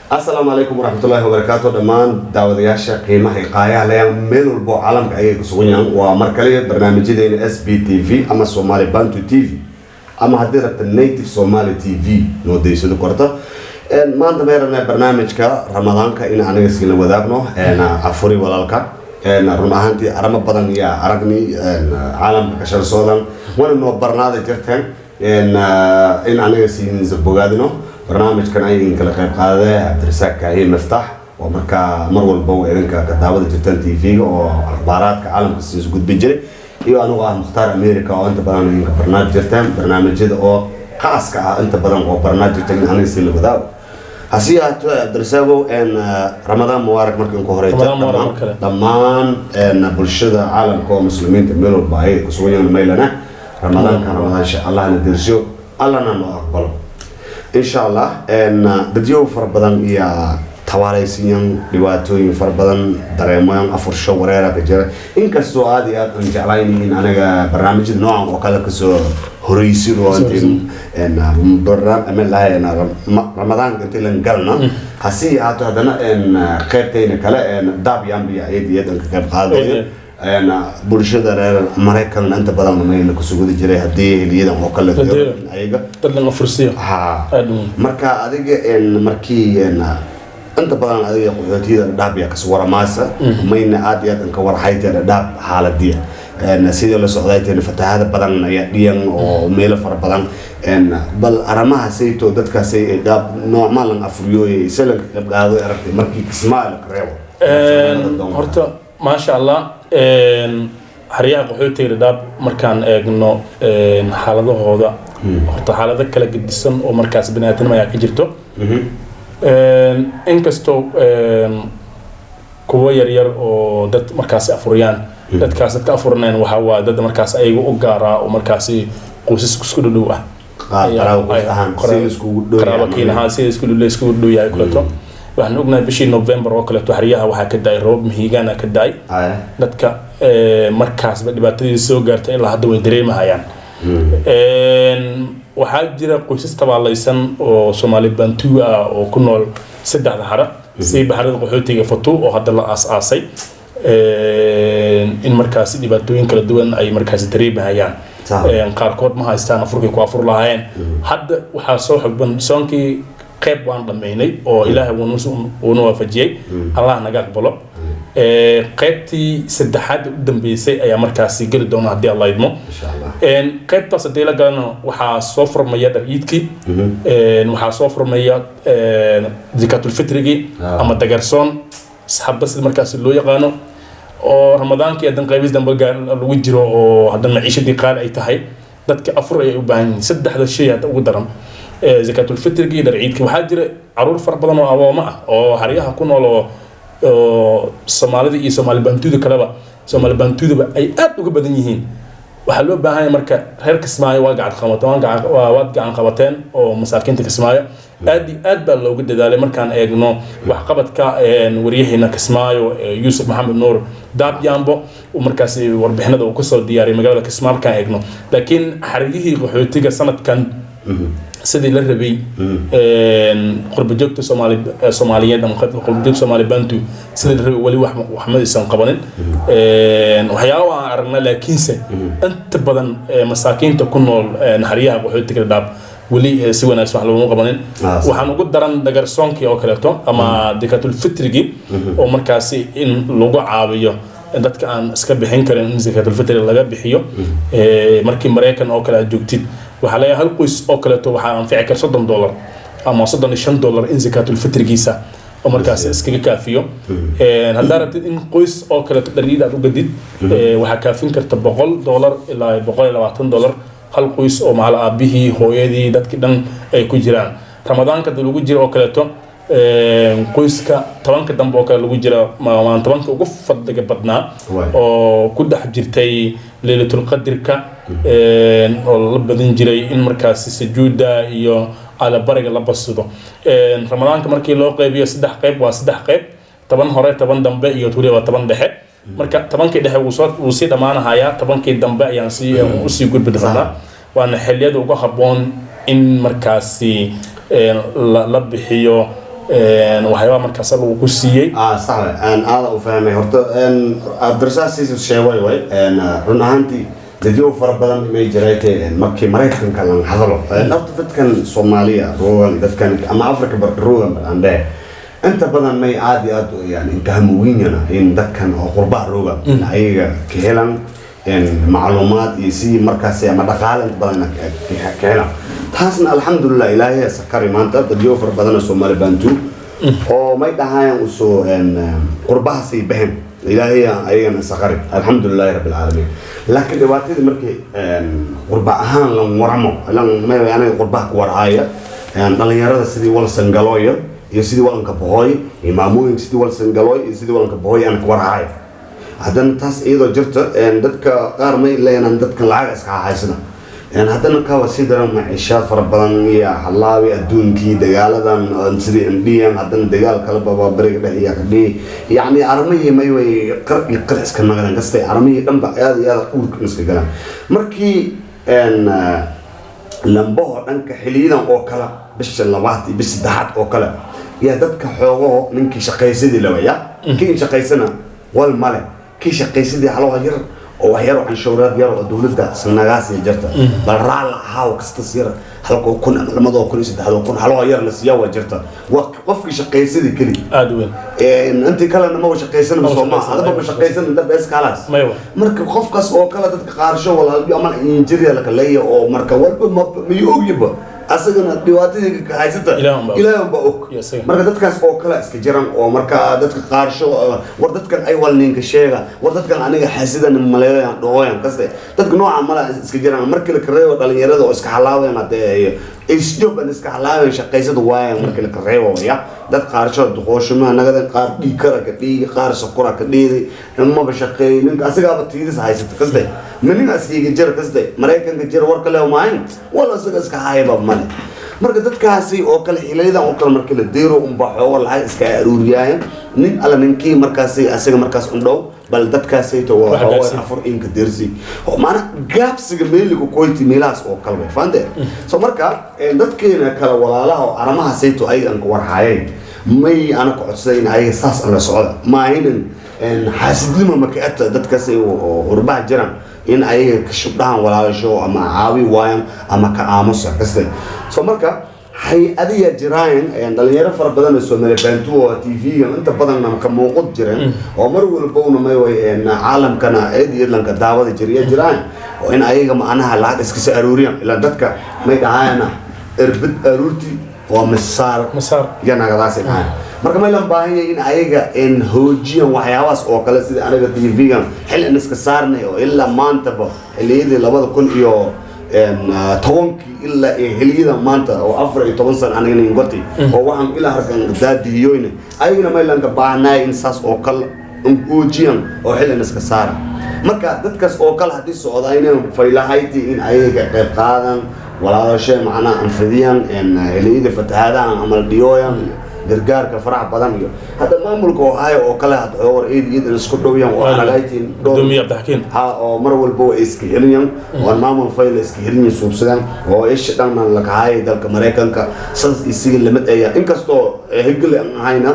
السلام عليكم ورحمة الله وبركاته. دمان دعوة ياشا قيمة حقايا لين ميل البو عالم كأي كسويان ومركلية برنامج دين SBTV أما سومالي بانتو TV أما هديرة النيتيف سومالي TV نو ديسو دكورتا ما أنت بيرنا برنامج كرمضان كإن أنا يسكن وذابنو أنا أفوري ولالك أنا رمضانتي أرم بدن يا أرجني عالم كشر سودان وأنا نوبرنا ذكرتهم إن أنا يسكن زبوجادنو برنامج كان أي إنك لقيب هذا عبد الرزاق هي مفتاح ومركا مرول بو إنك كدعوة جتان تي في وأخبارات كعالم بس جود بيجري يو أنا مختار أمريكا وأنت برنامج إنك برنامج جتان برنامج جد أو خاص كأنت برنامج جتان أنا يصير لبداو هسيا عبد الرزاق إن رمضان مبارك مركن كهري دمان إن برشة عالم كو مسلمين تميلوا بعيد كسويا ميلنا رمضان كان رمضان شاء الله ندرسه الله نما أقبله إن شاء الله إن بديو فربضان يا تواريسين لواتوين فربضان دريمون أفرشوا وريرا كجرا إن كسؤال يا نجعليني إن أنا برنامج نوع وكذا كسو هريسي روانتين إن برنامج أمل لا إن رمضان قلت لنا قالنا هسي هذا إن قيرتين كلا إن داب يامبي عيد يدن كقب هذا أنا برشة أمريكان أنت بدل ما ينك سجود الجري هديه اللي يدهم وكله أيجا تدلنا فرسية مركا أديك إن مركي إن أنت بدل أديك قوتي دابيا كسورة ماسة ما ين أديك إنك ورا حياتي داب حالة دي إن سيد الله سعدايته إن فتح هذا بدل يدين أو ميل فر بدل إن بل أرمها سيتو دتك سي داب نوع مالن أفريوي يسلك هذا يعرف مركي كسمال كريو هرتا ما شاء الله حريقة قحوتي رداب مركان إنه حالته هذا حالته كلا جديسن ومركز بناتنا ما يكجرتو إنكستو كوير ير أو دت مركز أفريان دت كاسة كأفرنان وهوا دت مركز أيجو أوجارا ومركز قوسس كسكودوه قرابة كينها سيس كل سكودو يا كلتو waxaan ognahay bishii November oo kale xariyaha waxa ka daay roob mihigaana ka daay dadka markaas ba dhibaatadii soo gaartay ilaa hadda way dareemayaan waxa jira qoysas tabaalaysan oo Soomaali Bantu ah oo ku nool saddex hara si baharada qaxootiga Fatu oo hadda la aas-aasay in markaas dhibaatooyin kala duwan ay markaas dareemayaan qaarkood ma haystaan afurkii ku afur lahayn hadda waxa soo xogban soonkii قيب وان ضميني أو إله ونوافجي الله نجاك بلو قيبتي سد حد قدام بيسي أي مركزي قل دونا هدي الله يدمو إن شاء الله إن قيبتا سديلا قالنا وحا صفر مياد ريدكي وحا صفر مياد زكاة الفطري أما تجرسون سحب بس المركز اللي يقانو رمضان كي أدن قيبيز دم بقى الوجرو أو هذا المعيشة دي قال أي تهي دتك أفر يبان سد هذا الشيء هذا قدرهم زكاة الفطر جيد العيد كم حاجة عرور فرق بدنا وعوامة أو حريها كنا لو الصومالي الصومالي بنتود كلابا الصومالي بنتود أي أبوك بدنيهين وحلو بهاي مركا هرك اسمعي واقع الخمطان واقع عن خبطين أو مساكين تكسمعي أدي لو قد ذلك مركان إجنو وحقبت وريه هناك اسمعي يوسف محمد نور داب يامبو ومركز وربحنا ده وقصة دياري مجال كسمار كان إجنو لكن حريه وحيتيجا سنة كان سيدي للربي قرب جوكت سوماليات أم قرب جوكت سومالي بنتو سيدي للربي ولي وحمد السن قبلين وحياة عرنا لكنسة أنت بدن مساكين تكونوا نحريها وحيتك الداب ولي سوى ناس وحلو قبلين وحنقول درن دقر سونكي أو كلاتو أما دكاتو الفطري أو مركزي إن لغة عربية dadka aan iska bixin karin in zakatul fitr laga bixiyo markii Mareykan oo kala joogtid waxa la hal qoys oo kale to waxa anfici kar $30 ama $35 in zakatul fitrigiisa oo markaas iskaga kaafiyo haddii rabtid in qoys oo kale dariid aad u gadid waxa kaafin karta $100 ilaa $120 hal qoys oo maal aabihii hooyadii dadkii dhan ay ku jiraan ramadaanka lagu jiro oo kale to qoyska 10 dambe oo kale lagu jira ma 10 ugu fadliga badnaa oo ku dhex jirtay leelatul qadirka oo la badan jiray in markaas sujuuda iyo ala bariga la basido ramadaanka markii loo qaybiyo 3 qayb waa 3 qayb 10 hore 10 dambe iyo tuuri waa 10 dhexe marka 10kii dhexe uu sii dhamaanaya 10kii dambe ayaan sii gudbi doonaa waana xilliyada ugu haboon in markaas la bixiyo waxyaaba markaas lagu ku siiyay صح أنا أفهمه هرت الدراسة سيس شيء واي رن أهانتي ديو فربنا ما يجريته مكي مريكان كان حضره نفط كان صوماليا روغان ده كان أما أفريقيا روغان عنده أنت بدل ما يعادي يعني أنت همويننا إن ده كان قربان روغان أيها كهلان معلومات يسي مركزية ما دخلت بدنا كهلان تحسن الحمد لله إلهي سكري ما أنت ديو فربنا صومالي بانتو oo may dhahaayaan usoo qurbaha sii bahan ilaahay ayagana saqari alxamdulillahi rabbil caalamiin laakiin dhibaatadii markii qurba ahaan la waramo may anaga qurbaha ku warhaaya dhalinyarada sidii wal sangalooyo iyo sidii walanka bohooy imaamooyin sidii wal sangalooy iyo sidii walanka bohooy aan ku warhaaya haddana taas iyadoo jirta dadka qaar may leeyaan dadka lacag iska haysana haddana ka wasiidana maciishaad fara badan iyo halaawi adduunkii dagaaladan sidii indian haddana dagaal kala bababariga dhexiya kadhii yacni armihii may way qar iyo qar iska nagadan kastay armihii dhanba aad iyo aad uurka iska galaan markii lambaho dhanka xiliyadan oo kale bisha labaad iyo bisha saddexaad oo kale yaa dadka xoogaho ninkii shaqaysadii lawaya kii shaqaysana wal male kii shaqaysadii haloo yar oo waxyar waxaan shawraad yar oo dawladda sanagaas iyo jirta bal raal haaw kasta sir halka kun lamado kun saddex kun haloo yar la siyaa waa jirta qofkii shaqaysadii kali aad weyn inta kale ma shaqaysan ma Soomaa hadaba ma shaqaysan inta bes kalaas marka qofkaas oo kale dadka qaarsho walaal ama injineer la kaleeyo oo marka walba ma yoogiba asagana dhibaatadii ka haysata ilaahay ba og marka dadkaas oo kale iska jiran oo marka dadka qaarsho war dadkan ay walninka sheega war dadkan aniga xasidan maleeyaan dhooyan kaste dadka nooca mala iska jiran markii la kareeyo dhalinyarada oo iska xalaaween hadee isjooban iska xalaaween shaqaysada waayeen markii la kareeyo waya dad qaarsho duqooshuma nagada qaar dhiikara ka dhiigi qaar sokora ka dhiigi ma ba shaqeeynin asaga ba tiidis haysata kaste من أسيج جر كذا مريكان كجر ورك له معين ولا سجس كهايبا مال مركز تكاسي أكل حليدا أكل مركز الديرو بحوا ولا هاي إسكاروريان نين على نينكي مركزي أسيج مركز أندو بل تكاسي تو هو أفر إنك ديرسي ومعنا جابس جميل وكويتي ميلاس أكل بفانده سو مركز دتكينا كلا ولا لا أرمها سيتو أي أنك ورحاي مي أنا كعسين أي ساس أنا سعود ما هين حاسد لي ما مكأت دتكاسي وربع جرام in ay ka shubdaan walaasho ama caawi waayaan ama ka aamusa kasta soo marka hay-adiya jiraan dhalinyaro fara badan oo Soomaali bantu oo TV inta badan ka muuqad jireen oo mar walba una may way caalamkana eediyadlanka daawada jiraan oo in ayaga macnaha lacag iska soo aruuriyaan ila dadka may dhahaana irbid aruurti oo masaar yanagadaas marka ma lan baahan in ayaga in hoojiyan waxyaabaas oo kale sida aniga TV-gan xil in iska saarnay oo ilaa maanta ba xiliyadii 2000 iyo tobankii ilaa xiliyada maanta oo 14 sano aniga ingoti oo waxaan ilaa harkan daadiyoyna ayagana ma lan ka baahnay in saas oo kale hoojiyan oo xil in iska saar marka dadkaas oo kale hadii socdayneen faylahayti in ayaga qayb qaadan walaashay macna anfidiyaan in xiliyada fatahaadaha amal diyoyan gargaarka farax badan iyo hada maamulka oo hay oo kala had oo eediyad isku dhawiyaan oo anagaytiin doomiya dhaxkin ha oo mar walba way iska heliyaan oo maamul fayl iska heliyaan suubsadaan oo ish dhanaan la kahay dalka Mareykanka saas isiga lamid ay inkastoo higil ahayna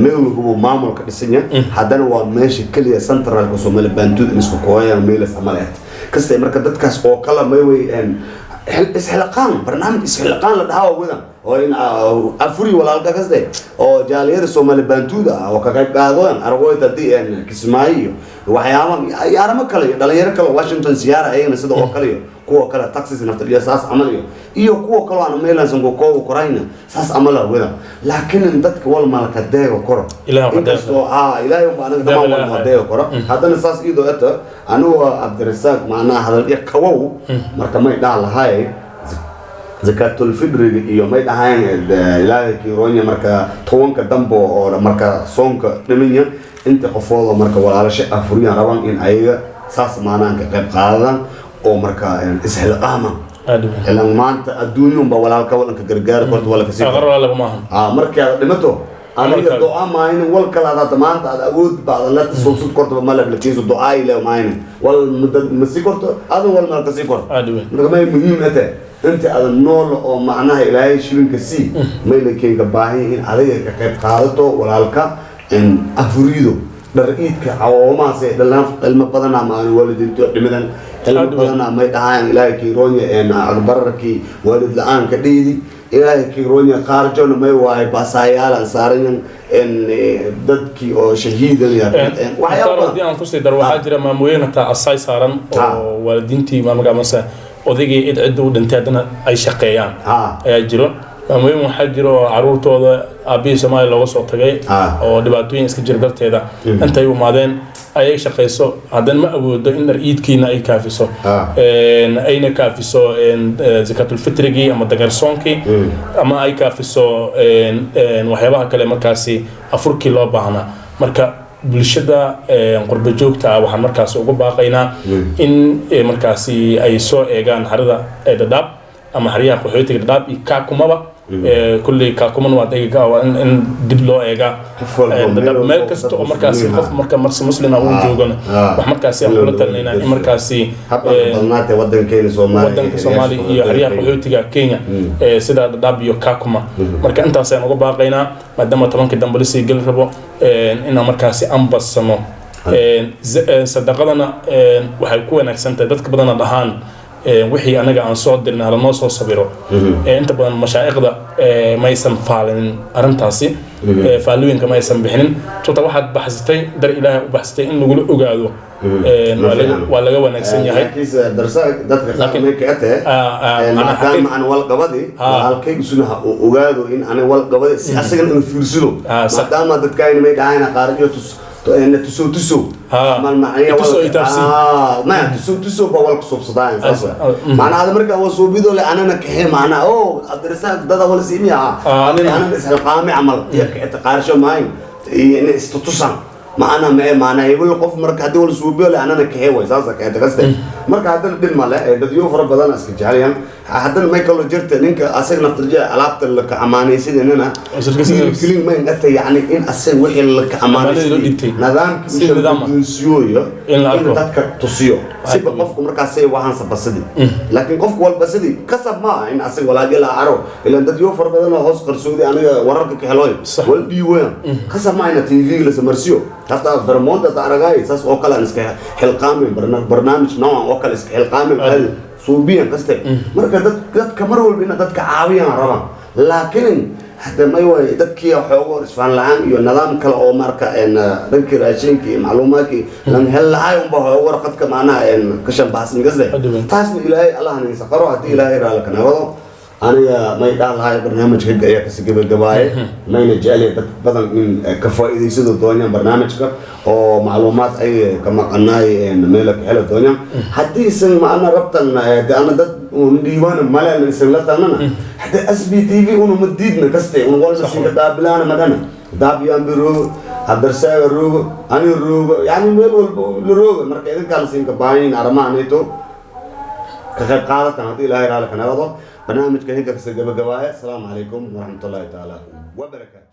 meel walba maamulka dhisanya hadana waa meesha kaliya centralka Soomaali bantu isku kooyaan meel Soomaaliyeed kasta marka dadkaas oo kala may way isxilqaan barnaamij isxilqaan la dhahaa wadan oo in afuri walaalka kaste oo jaaliyada Soomaali bantuuda oo ka qayb qaadaan aragooyta DN Kismaayo waxyaabo yaarama kale dhalinyaro kale Washington siyaara ayna sida oo kale kuwa kale taxis nafta saas amaliyo iyo kuwa kale aan meelansan ku koob Ukraine saas amala wadan laakiin dadka wal malka deego koro ilaahay baan anaga deego koro hadana saas ido ata anu Abdirasaaq macnaha hadal iyo kawow marka may dhaalahay zakatul fidri iyo may dhahayn ilaahay kiiroonya marka tobanka dambo oo marka soonka dhiminya inta qofooda marka walaalasha afuriyaan rabaan in ayaga saas maanaan ka qayb qaadaan oo marka isxilqaama ilan maanta adduunyada ba walaalka wadanka gargaar korto wala kasi marka dhimato aniga du'a maayn wal kala hada maanta aad awood baad la soo korto ma la bilkiiso du'a ila maayn wal masi korto adan wal ma kasi korto marka may muhiim ah أنت على النول أو معناها إلهي شلون كسي ما يلكين كباهي إن عليه كقيب قادته ولا لك إن أفريدو برئيك عوامة سيد الله المبادنا مع الوالدين مثلا المبادنا ما يتعاين إلهي كيروني إن أكبرك والد الآن كديدي إلهي كيروني خارجون ما يواي باسايا لانسارين إن دتكي أو شهيدا يعني وحياة دي أن تصير درو حاجة ما موينة تاع الصاي صارن والدينتي ما مقام مثلا odagii id cid u dhintay hadana ay shaqeeyaan ayaa jiro muhiim waxa jiro caruurtooda aabii Soomaali looga soo tagay oo dhibaatooyin iska jir darteeda intay u maadeen ay shaqeyso hadan ma awoodo in iidkiina ay kaafiso ayna kaafiso zakatul fitrigi ama dagarsoonki ama ay kaafiso waxyaabaha kale markaasi afurkii loo baahnaa marka bulshada qurba joogta waxaan markaas ugu baaqaynaa in markaasi ay soo eegaan harada Dadaab ama hariyaha qaxootiga Dadaab iyo Kakumaba kulli Kakuman waa daqiiqa in dib loo eega Dadaab meel kasta oo markaasi qof marka muslima uu joogan wax markaasi aan kula talinaynaa in markaasi wadankeena Soomaali iyo hariyaha qaxootiga Kenya sida Dadaab iyo Kakuma marka intaas aan ugu baaqaynaa maadaama tobankii dambe la sii gal rabo in markaasi ambasano sadaqadana waxay ku wanaagsantahay dadka badan dhahaan wixii anaga aan soo dirnaa la noo soo sabiro inta badan mashaayiqda ma aysan faalin arintaasi faalooyinka ma aysan bixinin tuta waxaad baxsatay dar ilaahay u baxsatay in lagu ogaado waa laga wanaagsan yahay darsa dadka qaarna ka tahay ana wal qabadi halkay sunaha ogaado in ana wal qabadi si asagan in fiirsado maadaama dadka ay ma dhaayna qaarjo إن تسو ما المعنية ما تسو بقول كسب صداين معنى هذا مركب هو صوبيدو لأنا نكحي معنى أوه الدراسات ده ولا سيميا أنا بس القامي عمل تقارش معي إن استتصم معنا ما معنا يقول قف مركب هذا ولا صوبيدو لأنا نكحي وإساسا كأنت قصدي مركب هذا بالملا بدي يوفر بدن أسكت جاليا هذا ما يكلو جرت إنك أسير نفترجع علاقة لك أماني سيد إننا كلين ما ينقطع يعني إن أسير وحي لك أماني نظام كمشي إن ذاتك تصيو سيب قفكم مركز سي وحن سبصدي لكن قفك والبصدي كسب ما إن أسير ولا جل عرو إلا أنت يوفر بدنا هوس قرصودي أنا ورك كحلوي والبيوان كسب ما إن تيجي لسمرسيو حتى فرمونت تعرقاي ساس أوكل أنسك حلقامي برنامج نوع أوكل أنسك حلقامي هذا صوبيا قصدي مركز دت كمرول بينا دت كعاوية ربا لكن حتى ما يوي دتكي حقوق إسفان العام يو نظام كلا أو ماركا إن ذكر عشانكي معلوماتي لأن هلا هاي بهاي ورقة كمانا إن كشان بحسن قصدي تاسم إلهي الله نسقره هتي إلهي رالك نهضو أنا ما يدعى هاي برنامج هيك يا كسيجيب الجواي ما ينجالي بدل من كفائد يسود الدنيا برنامجك أو معلومات أي كما قلنا إن ملك حلو الدنيا حتى يسمع معنا ربطنا أنا ده ديوان ماله من سلطة أنا حتى SBTV ونو مديدنا كستي ونقول بس إنك دابلنا مدنا دابيان برو الدرسة الروج أنا الروج يعني الروج مركز إذا كان سينك باين أرمان يتو كخير قالت أنا دي لا يرى لك أنا برنامج كهيك كسر جواي السلام عليكم ورحمة الله تعالى وبركاته.